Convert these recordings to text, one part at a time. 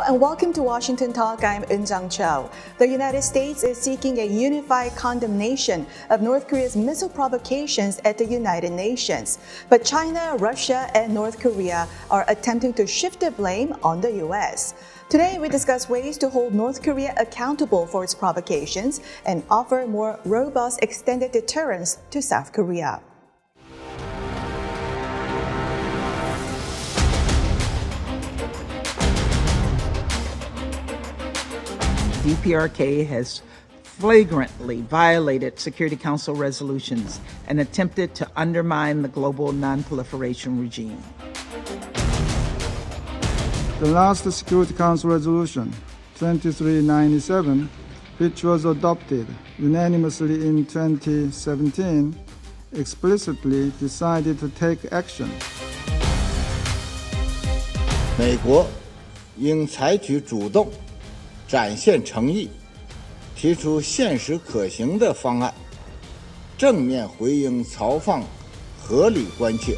and welcome to Washington Talk. I'm Eun-Jung Cho. The United States is seeking a unified condemnation of North Korea's missile provocations at the United Nations. But China, Russia, and North Korea are attempting to shift the blame on the U.S. Today, we discuss ways to hold North Korea accountable for its provocations and offer more robust extended deterrence to South Korea. DPRK has flagrantly violated Security Council resolutions and attempted to undermine the global non-proliferation regime. The last Security Council resolution, 2397, which was adopted unanimously in 2017, explicitly decided to take action. 美国应采取主动，展现诚意，提出现实可行的方案，正面回应朝方合理关切。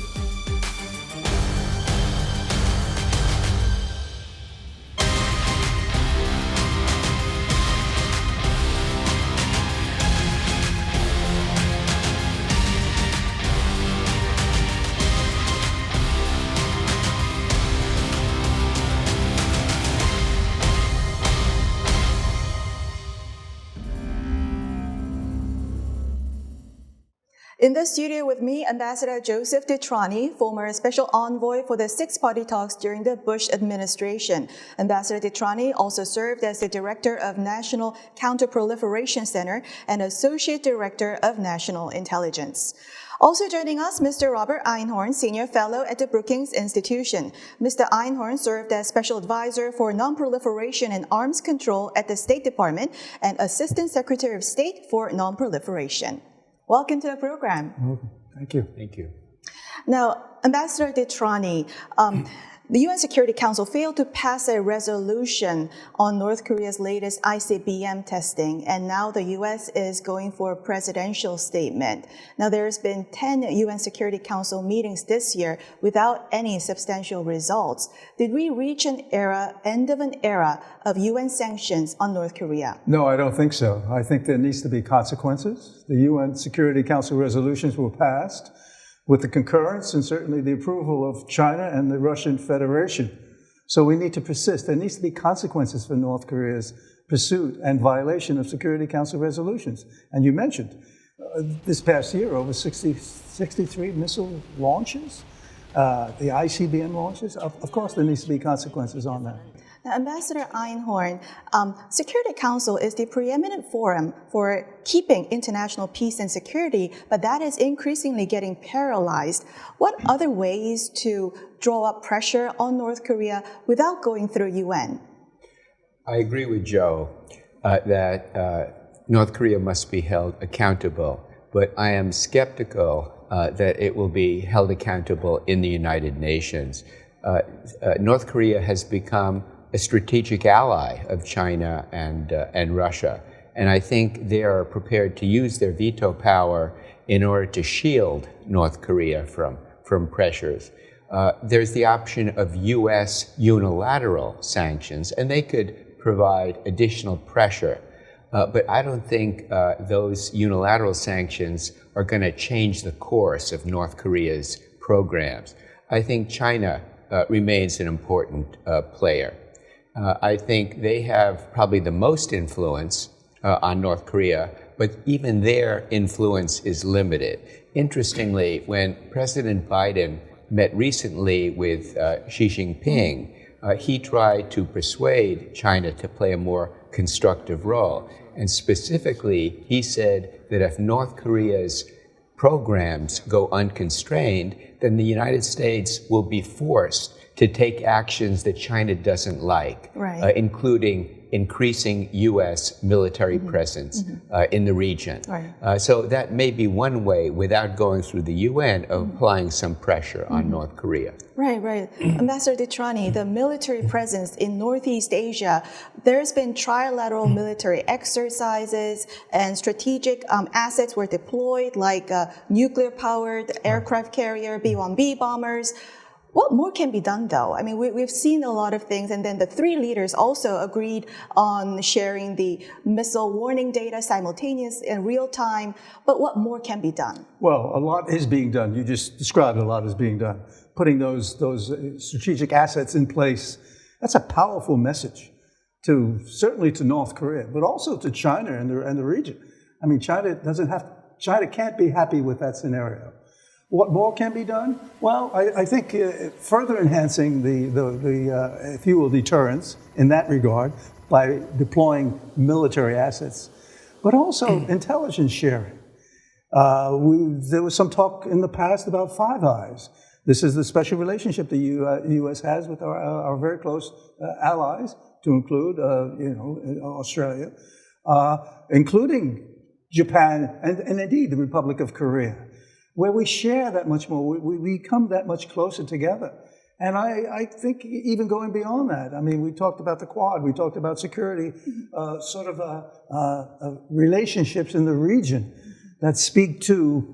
In the studio with me, Ambassador Joseph DeTrani, former special envoy for the six-party talks during the Bush administration. Ambassador DeTrani also served as the director of National Counterproliferation Center and associate director of National Intelligence. Also joining us, Mr. Robert Einhorn, senior fellow at the Brookings Institution. Mr. Einhorn served as special advisor for nonproliferation and arms control at the State Department and assistant secretary of state for nonproliferation. Welcome to the program. Thank you. Thank you. Now, Ambassador DeTrani, the UN Security Council failed to pass a resolution on North Korea's latest ICBM testing, and now the U.S. is going for a presidential statement. Now, there's been 10 UN Security Council meetings this year without any substantial results. Did we reach end of an era of UN sanctions on North Korea? No, I don't think so. I think there needs to be consequences. The UN Security Council resolutions were passed with the concurrence and certainly the approval of China and the Russian Federation. So we need to persist. There needs to be consequences for North Korea's pursuit and violation of Security Council resolutions. And you mentioned this past year, over 63 missile launches, the ICBM launches. Of course, there needs to be consequences on that. Now, Ambassador Einhorn, Security Council is the preeminent forum for keeping international peace and security, but that is increasingly getting paralyzed. What other ways to draw up pressure on North Korea without going through UN? I agree with Joe that North Korea must be held accountable, but I am skeptical that it will be held accountable in the United Nations. North Korea has become a strategic ally of China and Russia. And I think they are prepared to use their veto power in order to shield North Korea from pressures. There's the option of U.S. unilateral sanctions, and they could provide additional pressure. But I don't think those unilateral sanctions are going to change the course of North Korea's programs. I think China remains an important player. I think they have probably the most influence on North Korea, but even their influence is limited. Interestingly, when President Biden met recently with Xi Jinping, he tried to persuade China to play a more constructive role. And specifically, he said that if North Korea's programs go unconstrained, then the United States will be forced to take actions that China doesn't like, right. Including increasing U.S. military presence in the region. Right. So that may be one way, without going through the UN, of applying some pressure on North Korea. Right, right. Ambassador DeTrani, the military presence in Northeast Asia, there's been trilateral military exercises and strategic assets were deployed, like nuclear-powered aircraft carrier, B-1B bombers. What more can be done, though? I mean, we've seen a lot of things, and then the three leaders also agreed on sharing the missile warning data simultaneous in real time. But what more can be done? Well, a lot is being done. You just described a lot is being done. Putting those strategic assets in place, that's a powerful message certainly to North Korea, but also to China and the region. I mean, China can't be happy with that scenario. What more can be done? Well, I think further enhancing the if you will, deterrence in that regard by deploying military assets, but also intelligence sharing. There was some talk in the past about Five Eyes. This is the special relationship the U.S. has with our very close allies, to include, Australia, including Japan and indeed the Republic of Korea, where we share that much more, we come that much closer together. And I think even going beyond that, I mean, we talked about the Quad, we talked about security, relationships in the region that speak to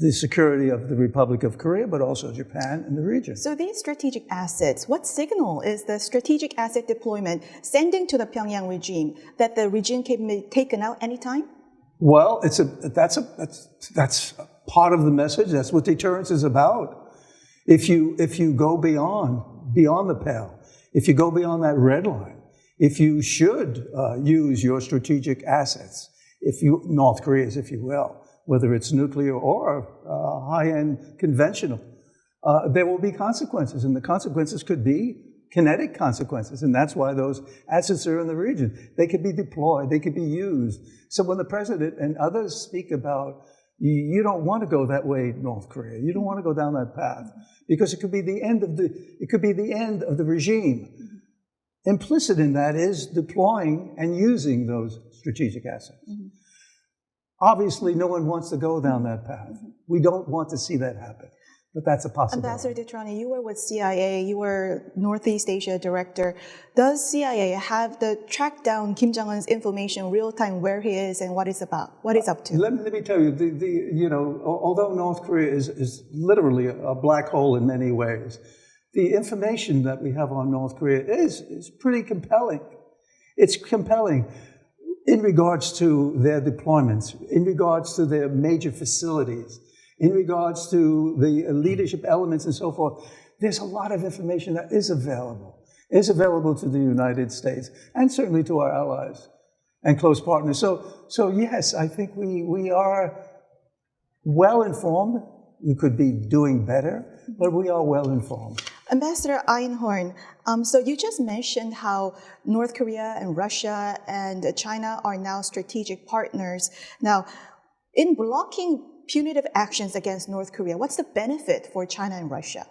the security of the Republic of Korea, but also Japan and the region. So these strategic assets, what signal is the strategic asset deployment sending to the Pyongyang regime that the regime can be taken out anytime? Well, that's part of the message. That's what deterrence is about. If you go beyond the pale, if you go beyond that red line, if you should use your strategic assets, North Korea's, if you will, whether it's nuclear or high-end conventional, there will be consequences, and the consequences could be kinetic consequences, and that's why those assets are in the region. They could be deployed, they could be used. So when the president and others speak about, you don't want to go that way, North Korea, you don't want to go down that path, because it could be the end of the regime. Implicit in that is deploying and using those strategic assets. Mm-hmm. Obviously, no one wants to go down that path. We don't want to see that happen, but that's a possibility. Ambassador DeTrani, you were with CIA, you were Northeast Asia director. Does CIA have the track down Kim Jong-un's information real time, where he is and what he's up to? Let me tell you, although North Korea is literally a black hole in many ways, the information that we have on North Korea is pretty compelling. It's compelling in regards to their deployments, in regards to their major facilities, in regards to the leadership elements and so forth. There's a lot of information that is available to the United States and certainly to our allies and close partners. So yes, I think we are well informed. We could be doing better, but we are well informed. Ambassador Einhorn, so you just mentioned how North Korea and Russia and China are now strategic partners. Now, in blocking punitive actions against North Korea, what's the benefit for China and Russia?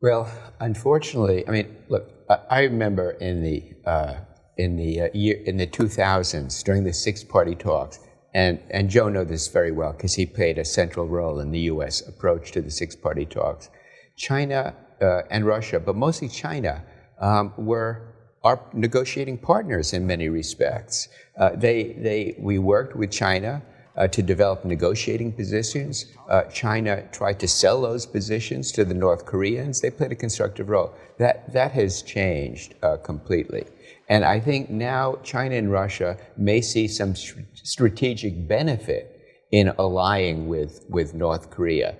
Well, unfortunately, I mean, look, I remember in the 2000s during the six-party talks, and Joe knows this very well because he played a central role in the U.S. approach to the six-party talks. China and Russia, but mostly China, were our negotiating partners in many respects. We worked with China to develop negotiating positions. China tried to sell those positions to the North Koreans. They played a constructive role. That has changed completely. And I think now China and Russia may see some strategic benefit in allying with North Korea.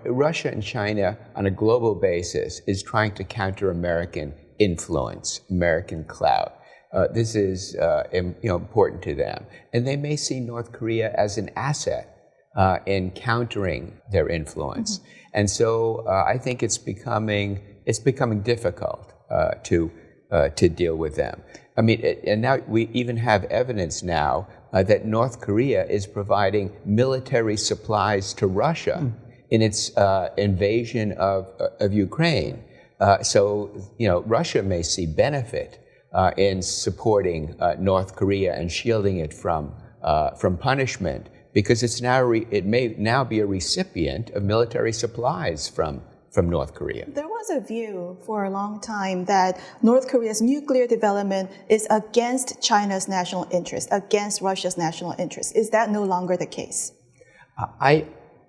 Russia and China on a global basis is trying to counter American influence, American clout. This is important to them. And they may see North Korea as an asset in countering their influence. Mm-hmm. And so I think it's becoming difficult to deal with them. I mean, and now we even have evidence now that North Korea is providing military supplies to Russia in its invasion of Ukraine. So Russia may see benefit in supporting North Korea and shielding it from punishment, because it may now be a recipient of military supplies from North Korea. There was a view for a long time that North Korea's nuclear development is against China's national interest, against Russia's national interest. Is that no longer the case?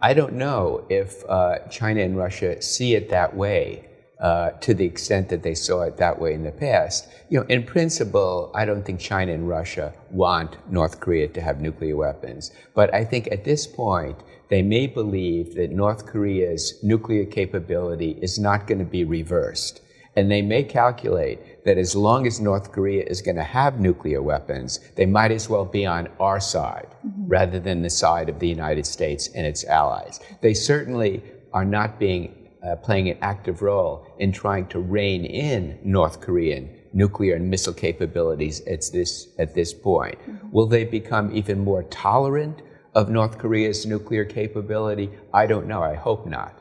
I don't know if China and Russia see it that way to the extent that they saw it that way in the past. In principle, I don't think China and Russia want North Korea to have nuclear weapons. But I think at this point, they may believe that North Korea's nuclear capability is not going to be reversed. And they may calculate that as long as North Korea is going to have nuclear weapons, they might as well be on our side rather than the side of the United States and its allies. They certainly are not playing an active role in trying to rein in North Korean nuclear and missile capabilities at this point. Will they become even more tolerant of North Korea's nuclear capability? I don't know. I hope not.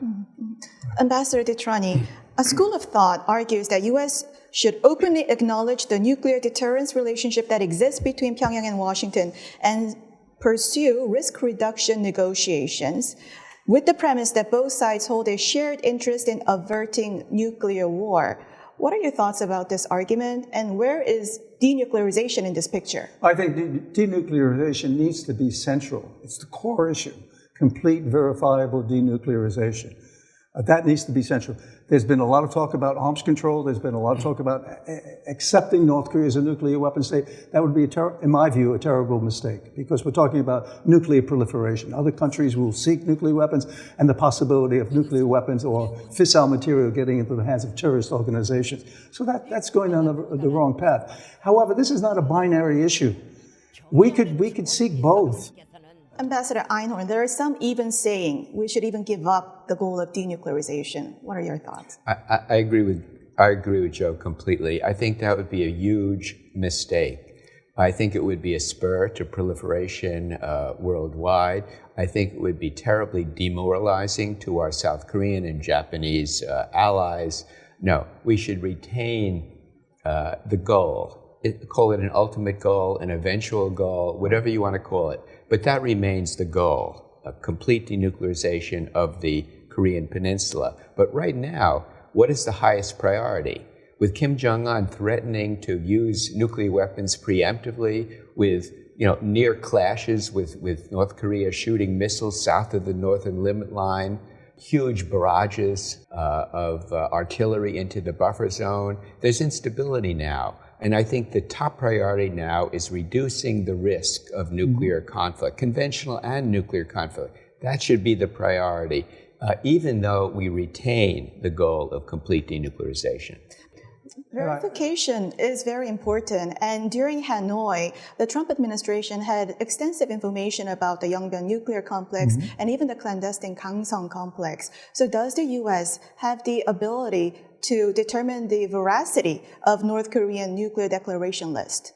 Ambassador DeTrani, a school of thought argues that U.S. should openly acknowledge the nuclear deterrence relationship that exists between Pyongyang and Washington and pursue risk reduction negotiations with the premise that both sides hold a shared interest in averting nuclear war. What are your thoughts about this argument, and where is denuclearization in this picture? I think denuclearization needs to be central. It's the core issue, complete, verifiable denuclearization. That needs to be central. There's been a lot of talk about arms control. There's been a lot of talk about accepting North Korea as a nuclear weapon state. That would be, in my view, a terrible mistake, because we're talking about nuclear proliferation. Other countries will seek nuclear weapons, and the possibility of nuclear weapons or fissile material getting into the hands of terrorist organizations. So that's going down the wrong path. However, this is not a binary issue. We could seek both. Ambassador Einhorn, there are some even saying we should even give up the goal of denuclearization. What are your thoughts? I agree with Joe completely. I think that would be a huge mistake. I think it would be a spur to proliferation worldwide. I think it would be terribly demoralizing to our South Korean and Japanese allies. No, we should retain the goal. Call it an ultimate goal, an eventual goal, whatever you want to call it. But that remains the goal, a complete denuclearization of the Korean Peninsula. But right now, what is the highest priority? With Kim Jong-un threatening to use nuclear weapons preemptively, with near clashes with North Korea shooting missiles south of the northern limit line, huge barrages of artillery into the buffer zone, there's instability now. And I think the top priority now is reducing the risk of nuclear conflict, conventional and nuclear conflict. That should be the priority, even though we retain the goal of complete denuclearization. Verification is very important, and during Hanoi, the Trump administration had extensive information about the Yongbyon nuclear complex and even the clandestine Kangsong complex. So does the U.S. have the ability to determine the veracity of North Korean nuclear declaration list?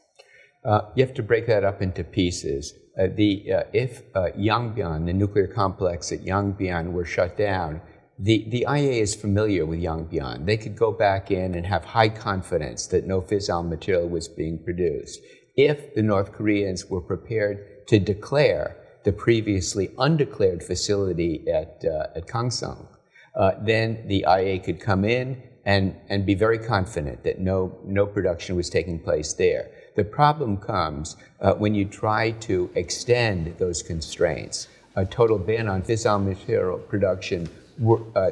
You have to break that up into pieces. If Yongbyon, the nuclear complex at Yongbyon, were shut down, the IAEA is familiar with Yongbyon. They could go back in and have high confidence that no fissile material was being produced. If the North Koreans were prepared to declare the previously undeclared facility at Kangsong, then the IAEA could come in and be very confident that no production was taking place there. The problem comes when you try to extend those constraints, a total ban on fissile material production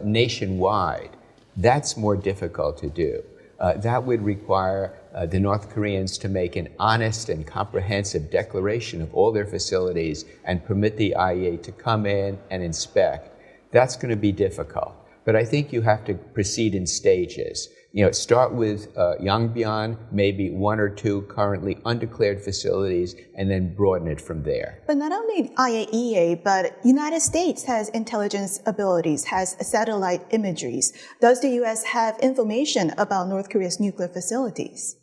nationwide. That's more difficult to do. That would require the North Koreans to make an honest and comprehensive declaration of all their facilities and permit the IAEA to come in and inspect. That's going to be difficult. But I think you have to proceed in stages. Start with Yongbyon, maybe one or two currently undeclared facilities, and then broaden it from there. But not only IAEA, but United States has intelligence abilities, has satellite imageries. Does the U.S. have information about North Korea's nuclear facilities?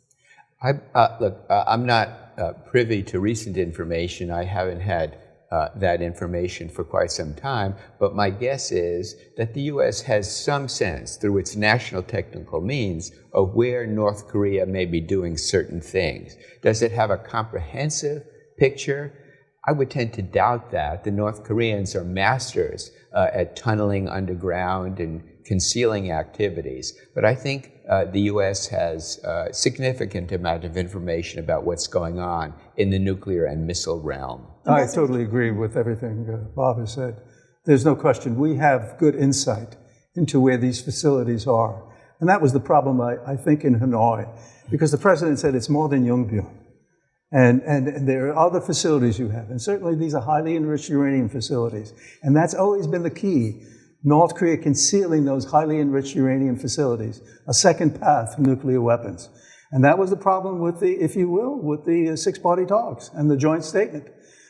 I'm not privy to recent information. I haven't had that information for quite some time, but my guess is that the U.S. has some sense through its national technical means of where North Korea may be doing certain things. Does it have a comprehensive picture? I would tend to doubt that. The North Koreans are masters at tunneling underground and concealing activities, but I think the U.S. has a significant amount of information about what's going on in the nuclear and missile realm. I totally agree with everything Bob has said. there's no question we have good insight into where these facilities are. And that was the problem, I think, in Hanoi, because the president said it's more than Yongbyon. And there are other facilities you have. And certainly these are highly enriched uranium facilities. And that's always been the key. North Korea concealing those highly enriched uranium facilities, a second path for nuclear weapons. And that was the problem with the, if you will, with the six-party talks and the joint statement,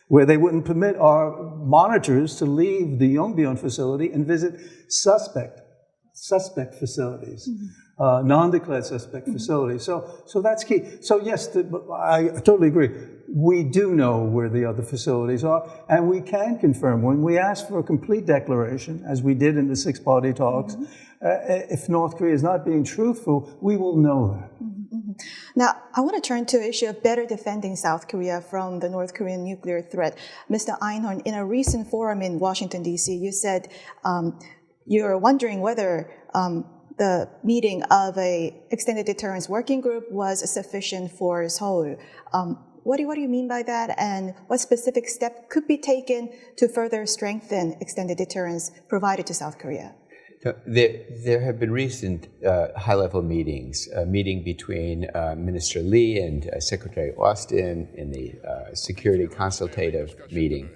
where they wouldn't permit our monitors to leave the Yongbyon facility and visit suspect facilities, non-declared suspect facilities. So that's key. So yes, I totally agree. We do know where the other facilities are, and we can confirm when we ask for a complete declaration, as we did in the six-party talks, if North Korea is not being truthful, we will know that. Now, I want to turn to the issue of better defending South Korea from the North Korean nuclear threat. Mr. Einhorn, in a recent forum in Washington, D.C., you said you're wondering whether the meeting of a extended deterrence working group was sufficient for Seoul. What do you mean by that, and what specific step could be taken to further strengthen extended deterrence provided to South Korea? There have been recent high-level meetings, a meeting between Minister Lee and Secretary Austin in the Security Consultative meeting.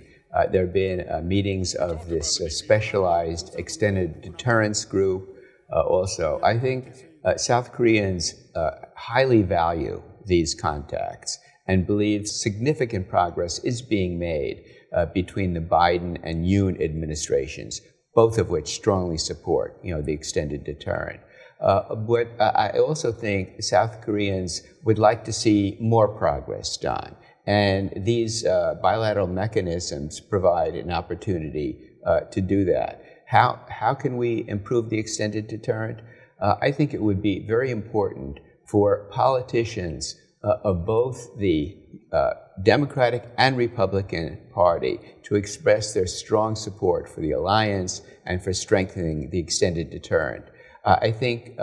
There have been meetings of this specialized extended deterrence group also. I think South Koreans highly value these contacts and believe significant progress is being made between the Biden and Yoon administrations, both of which strongly support, the extended deterrent. But I also think South Koreans would like to see more progress done. And these bilateral mechanisms provide an opportunity to do that. How can we improve the extended deterrent? I think it would be very important for politicians of both the Democratic and Republican Party to express their strong support for the alliance and for strengthening the extended deterrent. I think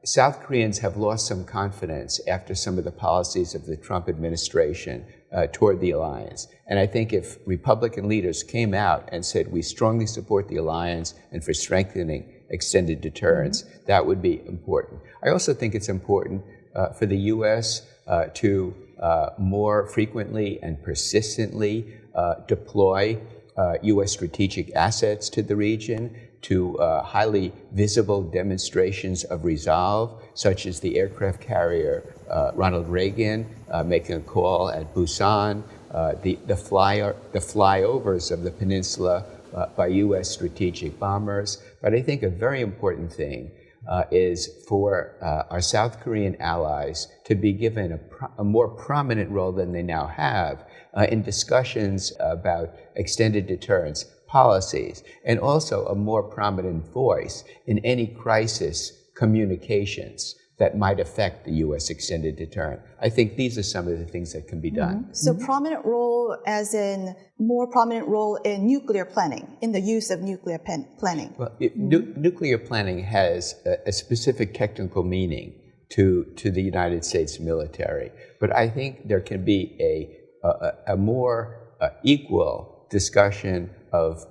South Koreans have lost some confidence after some of the policies of the Trump administration toward the alliance. And I think if Republican leaders came out and said, we strongly support the alliance and for strengthening extended deterrence, that would be important. I also think it's important for the U.S. To more frequently and persistently deploy U.S. strategic assets to the region, to highly visible demonstrations of resolve, such as the aircraft carrier Ronald Reagan making a call at Busan, the flyovers of the peninsula by U.S. strategic bombers. But I think a very important thing is for our South Korean allies to be given a more prominent role than they now have in discussions about extended deterrence policies, and also a more prominent voice in any crisis communications that might affect the U.S. extended deterrent. I think these are some of the things that can be done. So prominent role as in more prominent role in nuclear planning, in the use of nuclear planning. Well, nuclear planning has a specific technical meaning to the United States military, but I think there can be a more equal discussion of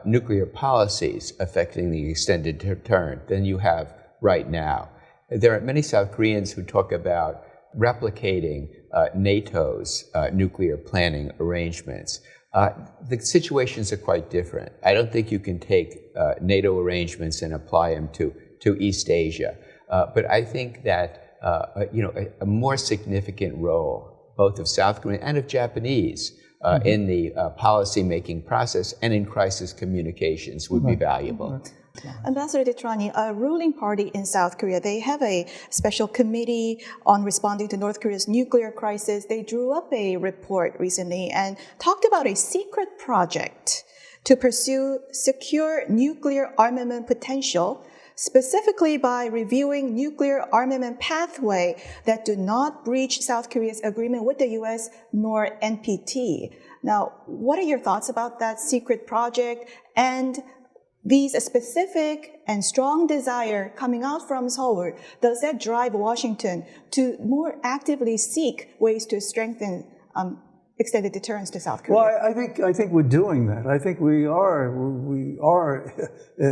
nuclear policies affecting the extended deterrent than you have right now. There are many South Koreans who talk about replicating NATO's nuclear planning arrangements. The situations are quite different. I don't think you can take NATO arrangements and apply them to East Asia. But I think that a more significant role, both of South Korean and of Japanese, in the policy-making process and in crisis communications would be valuable. Ambassador DeTrani, a ruling party in South Korea, they have a special committee on responding to North Korea's nuclear crisis. They drew up a report recently and talked about a secret project to pursue secure nuclear armament potential, specifically by reviewing nuclear armament pathway that do not breach South Korea's agreement with the U.S. nor NPT. Now, what are your thoughts about that secret project and these specific and strong desire coming out from Seoul? Does that drive Washington to more actively seek ways to strengthen extended deterrence to South Korea? Well, I think we're doing that. I think we are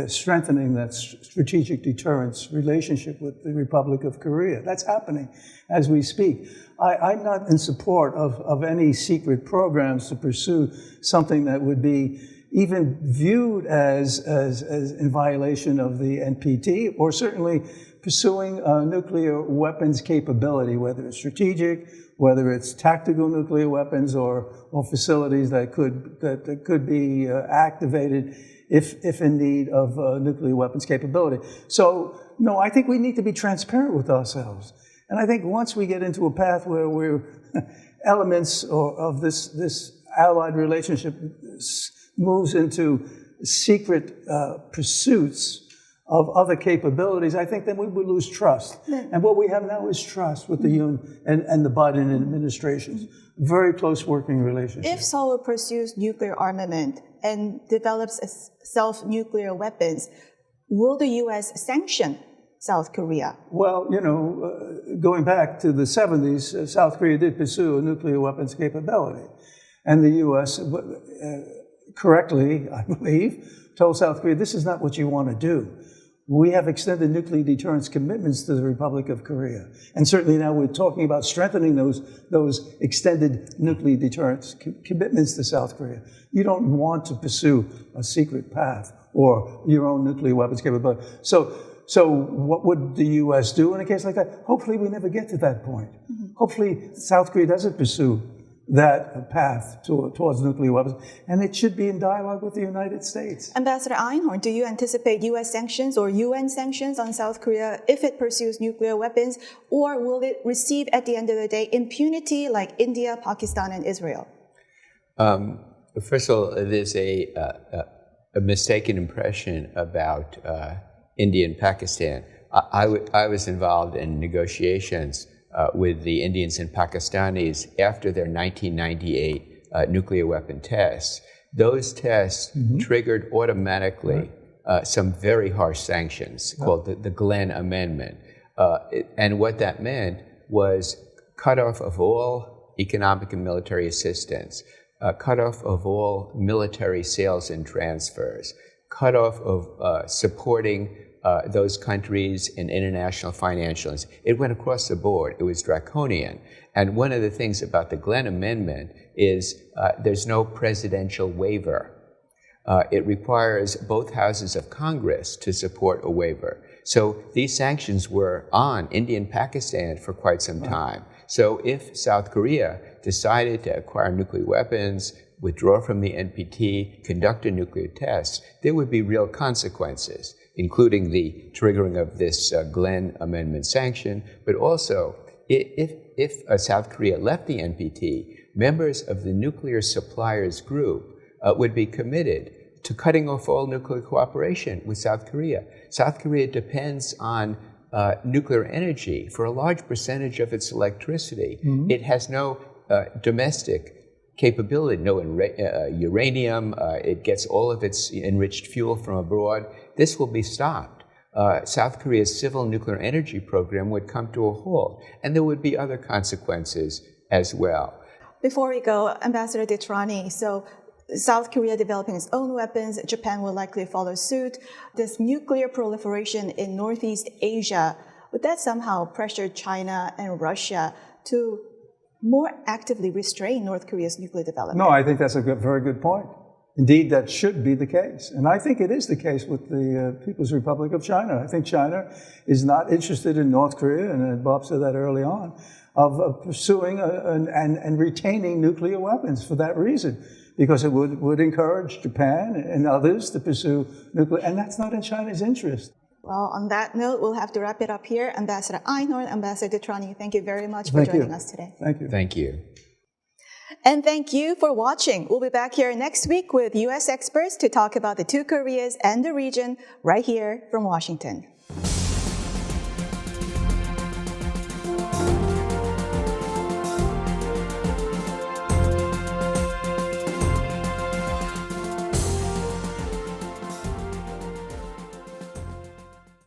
strengthening that strategic deterrence relationship with the Republic of Korea. That's happening as we speak. I'm not in support of any secret programs to pursue something that would be even viewed as in violation of the NPT, or certainly pursuing nuclear weapons capability, whether it's strategic, whether it's tactical nuclear weapons, or facilities that could be activated if in need of nuclear weapons capability. So, no, I think we need to be transparent with ourselves. And I think once we get into a path where we're elements of this allied relationship moves into secret pursuits of other capabilities, I think then we would lose trust. And what we have now is trust with the UN and the Biden administration's very close working relationship. If Seoul pursues nuclear armament and develops self-nuclear weapons, will the U.S. sanction South Korea? Well, going back to the 70s, South Korea did pursue a nuclear weapons capability. And the U.S. Correctly, I believe, told South Korea, this is not what you want to do. We have extended nuclear deterrence commitments to the Republic of Korea. And certainly now we're talking about strengthening those extended nuclear deterrence commitments to South Korea. You don't want to pursue a secret path or your own nuclear weapons capability. So what would the U.S. do in a case like that? Hopefully we never get to that point. Hopefully South Korea doesn't pursue that path towards nuclear weapons, and it should be in dialogue with the United States. Ambassador Einhorn, do you anticipate U.S. sanctions or UN sanctions on South Korea if it pursues nuclear weapons, or will it receive, at the end of the day, impunity like India, Pakistan, and Israel? First of all, there's a mistaken impression about India and Pakistan. I was involved in negotiations with the Indians and Pakistanis after their 1998 nuclear weapon tests. Those tests triggered automatically some very harsh sanctions called the Glenn Amendment. And what that meant was cutoff of all economic and military assistance, cutoff of all military sales and transfers, cutoff of supporting those countries in international financial. It went across the board. It was draconian. And one of the things about the Glenn Amendment is there's no presidential waiver. It requires both houses of Congress to support a waiver. So these sanctions were on India and Pakistan for quite some time. So if South Korea decided to acquire nuclear weapons, withdraw from the NPT, conduct a nuclear test, there would be real consequences, including the triggering of this Glenn Amendment sanction, but also if South Korea left the NPT, members of the nuclear suppliers group would be committed to cutting off all nuclear cooperation with South Korea. South Korea depends on nuclear energy for a large percentage of its electricity. It has no domestic capability, no uranium. It gets all of its enriched fuel from abroad. This will be stopped. South Korea's civil nuclear energy program would come to a halt, and there would be other consequences as well. Before we go, Ambassador DeTrani, so South Korea developing its own weapons, Japan will likely follow suit. This nuclear proliferation in Northeast Asia, would that somehow pressure China and Russia to more actively restrain North Korea's nuclear development? No, I think that's a very good point. Indeed, that should be the case. And I think it is the case with the People's Republic of China. I think China is not interested in North Korea, and Bob said that early on, of pursuing and retaining nuclear weapons for that reason, because it would encourage Japan and others to pursue nuclear, and that's not in China's interest. Well, on that note, we'll have to wrap it up here. Ambassador Einhorn, Ambassador DeTrani, thank you very much for joining us today. Thank you. Thank you. And thank you for watching. We'll be back here next week with U.S. experts to talk about the two Koreas and the region right here from Washington.